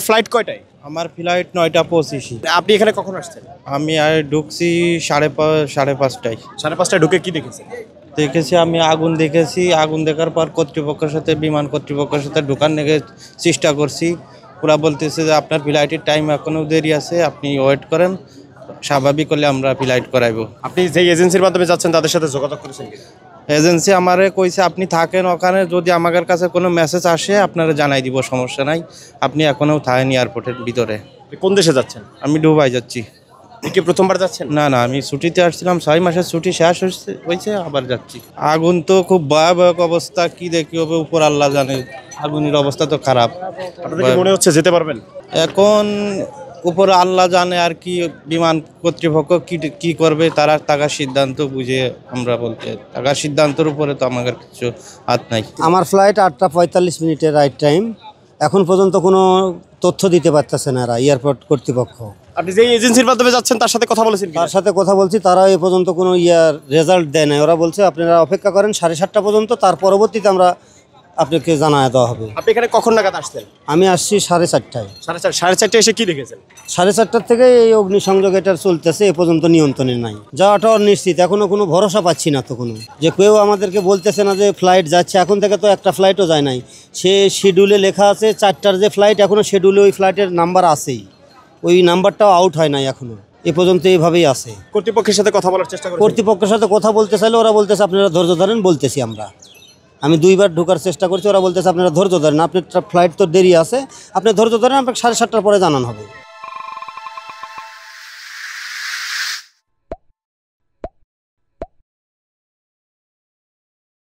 Flight কয়টায়? আমার flight 9:25। আপনি এখানে কখন আসছেন? আমি আর ঢুকছি সাড়ে 5:30টায়। 5:30টায় ঢুকে কি দেখেছেন? দেখেছি আমি আগুন দেখেছি। আগুন দেখার পর কর্তৃপক্ষের সাথে বিমান কর্তৃপক্ষের সাথে ঢোকার চেষ্টা করছি। ওরা বলতেছে যে আপনার ফ্লাইটের টাইম এখনও দেরি আছে, আপনি ওয়েট করেন, স্বাভাবিক হলে আমরা ফ্লাইট করাইবো। আপনি যে এজেন্সির মাধ্যমে যাচ্ছেন তাদের সাথে যোগাযোগ করেছেন কি? এজেন্সি আমারে কইছে আপনি থাকেন ওখানে, যদি আমাদের কাছে কোনো মেসেজ আসে আপনারা জানাই দিব, সমস্যা নাই, আপনি এখনও থাকেন এয়ারপোর্টের ভিতরে। আপনি কোন দেশে যাচ্ছেন? আমি দুবাই যাচ্ছি। আপনি কি প্রথমবার যাচ্ছেন? না না, আমি ছুটিতে আসছিলাম, 6 মাসের ছুটি শেষ হয়েছে আবার যাচ্ছি। আগুন তো খুব ভয়াবহ অবস্থা, কি দেখি হবে উপর আল্লাহ জানে। আগুনের অবস্থা তো খারাপ। আপনাদের কি মনে হচ্ছে যেতে পারবেন? এখন উপর আল্লাহ জানে আর কি, বিমান কর্তৃপক্ষ কি করবে, তারা টাকার সিদ্ধান্ত বুঝে আমরা বলতে, টাকার সিদ্ধান্তের উপরে তো আমাদের কিছু হাত নাই। আমার ফ্লাইট 8:45 রাইট টাইম। এখন পর্যন্ত কোনো তথ্য দিতে পারতেছে না এরা, এয়ারপোর্ট কর্তৃপক্ষ। আপনি যে এজেন্সির মাধ্যমে যাচ্ছেন তার সাথে কথা বলেছেন কি? তার সাথে কথা বলছি, তারা এ পর্যন্ত কোনো রেজাল্ট দেয় না। ওরা বলছে আপনারা অপেক্ষা করেন 7:30টা পর্যন্ত, তার পরবর্তীতে আমরা আপনাকে জানায় দেওয়া হবে। আপনি এখানে কখন নাগাদ আসছেন? আমি আসছি 4:30টায়। 4:30 এসে কি দেখেছেন? 4:30টার থেকে এই অগ্নিসংযোগ এটা চলতেছে, এ পর্যন্ত নিয়ন্ত্রণে নাই। যাওয়াটা অনিশ্চিত, এখনো কোনো ভরসা পাচ্ছি না। তো কোনো যে কেউ আমাদেরকে বলতেছে না যে ফ্লাইট যাচ্ছে। এখন থেকে তো একটা ফ্লাইটও যায় নাই। সে শিডিউলে লেখা আছে 4টার যে ফ্লাইট, এখনও শিডিউলে ওই ফ্লাইটের নাম্বার আছেই, ওই নাম্বারটাও আউট হয় নাই এখনও। এ পর্যন্ত এইভাবেই আছে। কর্তৃপক্ষের সাথে কথা বলার চেষ্টা করেন? কর্তৃপক্ষের সাথে কথা বলতে চাইলে ওরা বলতেছে আপনারা ধৈর্য ধরেন, বলতেছি আমরা। আমি 2বার ঢোকার চেষ্টা করছি, ওরা বলতেছে আপনারা ধৈর্য ধরেন, আপনার ফ্লাইট তো দেরি আছে, আপনি ধৈর্য ধরেন, আপনাকে 7:30টার পরে জানানো হবে।